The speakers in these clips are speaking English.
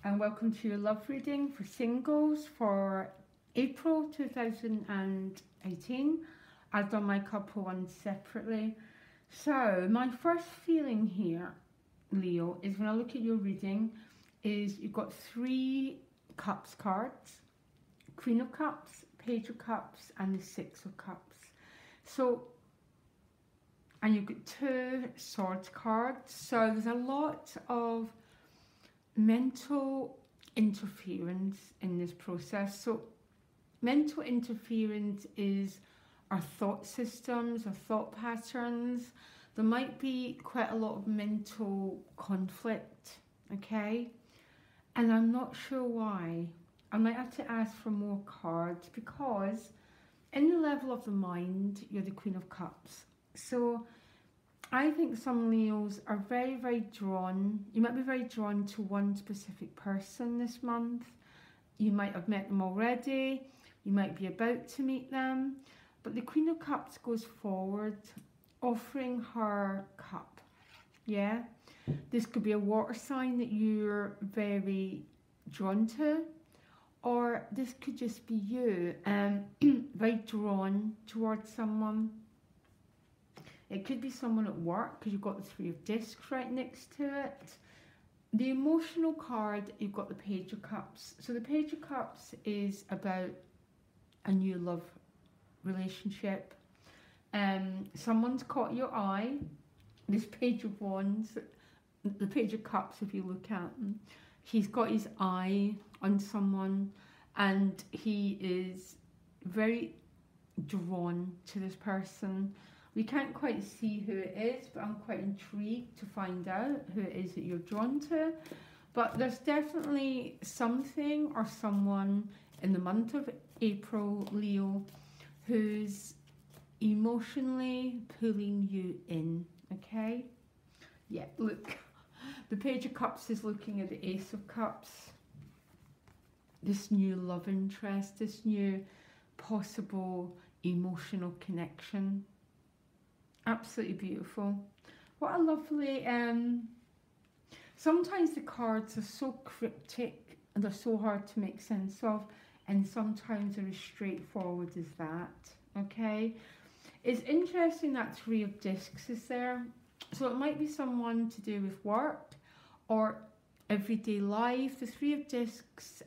and welcome to your love reading for singles for April 2018. I've done my couple ones separately. So my first feeling here, Leo, is when I look at your reading, is you've got 3 cups cards, Queen of Cups, Page of Cups, and the 6 of Cups. So, and you've got 2 Swords cards. So there's a lot of mental interference in this process. So mental interference is our thought systems, our thought patterns. There might be quite a lot of mental conflict, okay? And I'm not sure why. I might have to ask for more cards because in the level of the mind, you're the Queen of Cups. So I think some Leos are very, very drawn. You might be very drawn to one specific person this month. You might have met them already. You might be about to meet them. But the Queen of Cups goes forward, offering her cup. Yeah? This could be a water sign that you're very drawn to. Or this could just be you, very drawn towards someone. It could be someone at work because you've got the 3 of Discs right next to it. The emotional card, you've got the Page of Cups. So the Page of Cups is about a new love relationship. Someone's caught your eye. This Page of Wands, the Page of Cups, if you look at him, he's got his eye on someone and he is very drawn to this person. We can't quite see who it is, but I'm quite intrigued to find out who it is that you're drawn to. But there's definitely something or someone in the month of April, Leo, who's emotionally pulling you in, okay? Yeah, look, the Page of Cups is looking at the Ace of Cups. This new love interest, this new possible emotional connection. Absolutely beautiful. What a lovely, sometimes the cards are so cryptic and they're so hard to make sense of, and sometimes they're as straightforward as that, okay? It's interesting that 3 of Discs is there. So it might be someone to do with work or everyday life. The 3 of Discs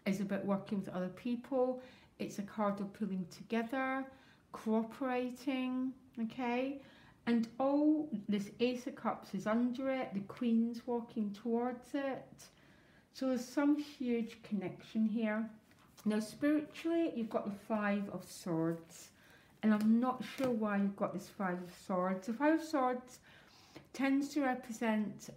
is about working with other people. It's a card of pulling together, cooperating, okay? And all this Ace of Cups is under it. The Queen's walking towards it. So there's some huge connection here. Now spiritually, you've got the 5 of Swords. And I'm not sure why you've got this 5 of Swords. The 5 of Swords tends to represent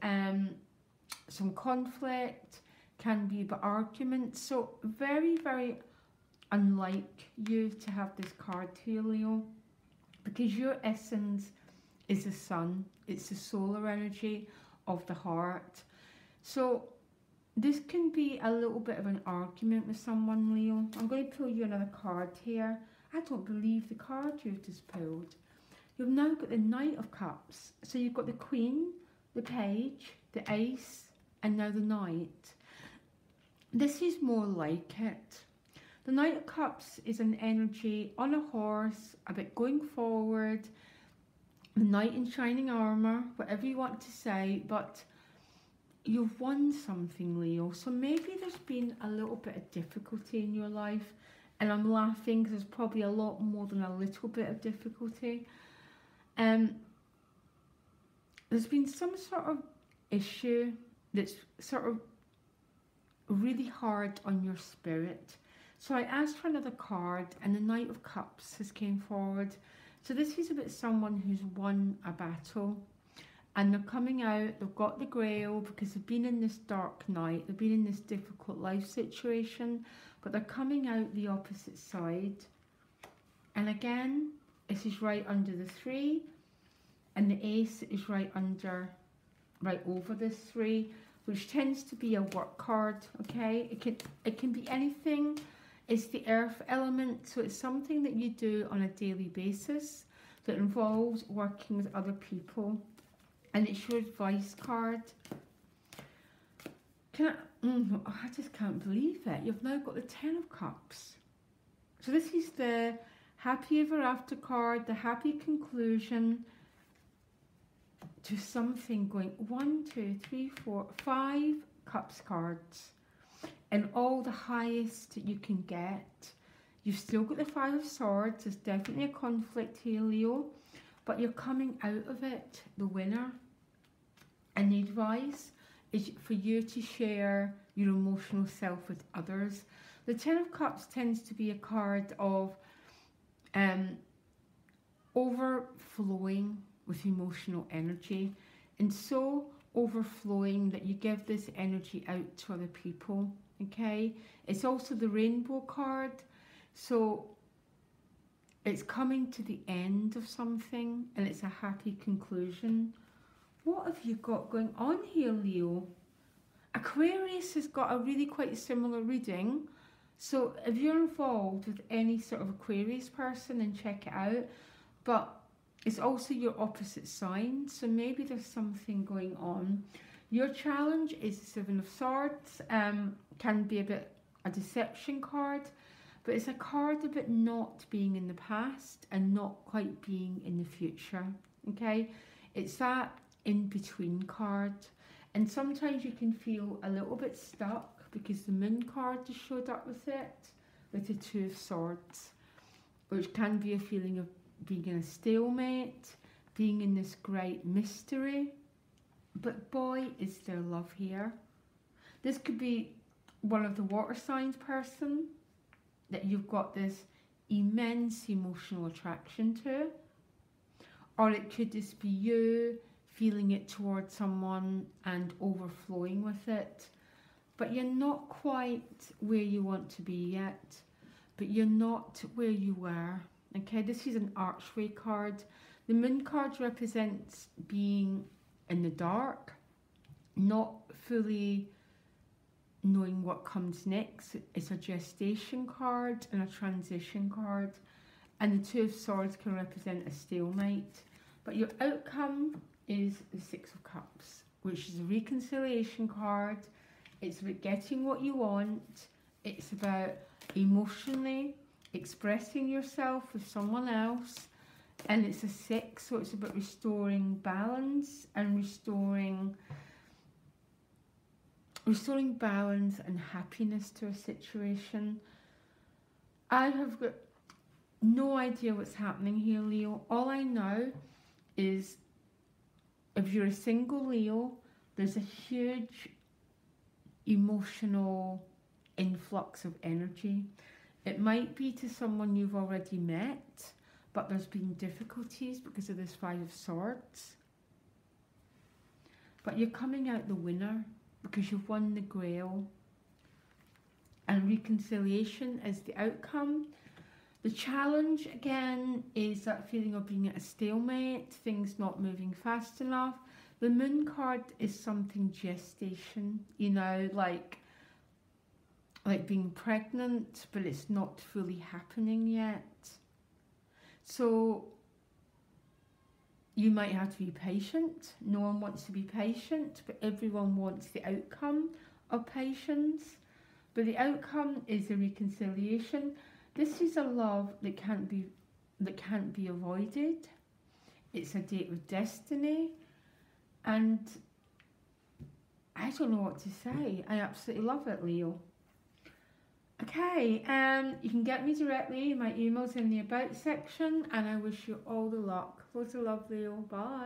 some conflict, can be about arguments. So very, very unlike you to have this card here, Leo, because your essence is the sun. It's the solar energy of the heart. So this can be a little bit of an argument with someone, Leo. I'm going to pull you another card here. I don't believe the card you've just pulled. You've now got the Knight of Cups. So you've got the Queen, the Page, the Ace, and now the Knight. This is more like it. The Knight of Cups is an energy on a horse, about going forward, the knight in shining armour, whatever you want to say, but you've won something, Leo. So maybe there's been a little bit of difficulty in your life, and I'm laughing because there's probably a lot more than a little bit of difficulty. There's been some sort of issue that's sort of really hard on your spirit. So I asked for another card and the Knight of Cups has came forward. So this is about someone who's won a battle and they're coming out, they've got the Grail because they've been in this dark night, they've been in this difficult life situation, but they're coming out the opposite side. And again, this is right under the 3 and the Ace is right over this 3, which tends to be a work card, okay? It can be anything. It's the earth element, so it's something that you do on a daily basis that involves working with other people. And it's your advice card. I just can't believe it. You've now got the Ten of Cups. So this is the happy ever after card, the happy conclusion to something going 1, 2, 3, 4, 5 cups cards. And all the highest you can get. You've still got the Five of Swords. There's definitely a conflict here, Leo. But you're coming out of it, the winner. And the advice is for you to share your emotional self with others. The Ten of Cups tends to be a card of overflowing with emotional energy. And so overflowing that you give this energy out to other people. Okay, it's also the Rainbow card, so it's coming to the end of something and it's a happy conclusion. What have you got going on here, Leo? Aquarius has got a really quite similar reading, so if you're involved with any sort of Aquarius person, then check it out. But it's also your opposite sign, so maybe there's something going on. Your challenge is the Seven of Swords. Can be a bit a deception card, but it's a card about not being in the past and not quite being in the future. Okay, it's that in between card, and sometimes you can feel a little bit stuck because the Moon card just showed up with it, with the Two of Swords, which can be a feeling of being in a stalemate, being in this great mystery. But boy, is there love here. This could be one of the water signs person that you've got this immense emotional attraction to. Or it could just be you feeling it towards someone and overflowing with it. But you're not quite where you want to be yet. But you're not where you were. Okay, this is an archway card. The Moon card represents being in the dark, not fully knowing what comes next. It's a gestation card and a transition card. And the Two of Swords can represent a stalemate. But your outcome is the Six of Cups, which is a reconciliation card. It's about getting what you want. It's about emotionally expressing yourself with someone else. And it's a 6, so it's about restoring balance and restoring balance and happiness to a situation. I have got no idea what's happening here, Leo. All I know is if you're a single Leo, there's a huge emotional influx of energy. It might be to someone you've already met, but there's been difficulties because of this Five of Swords. But you're coming out the winner because you've won the Grail. And reconciliation is the outcome. The challenge, again, is that feeling of being at a stalemate, things not moving fast enough. The Moon card is something gestation, you know, like being pregnant, but it's not fully happening yet. So you might have to be patient. No one wants to be patient, but everyone wants the outcome of patience. But the outcome is a reconciliation. This is a love that can't be avoided. It's a date with destiny, and I don't know what to say. I absolutely love it, Leo. Okay, you can get me directly. My email's in the about section, and I wish you all the luck. Loads of love, Leo. Bye.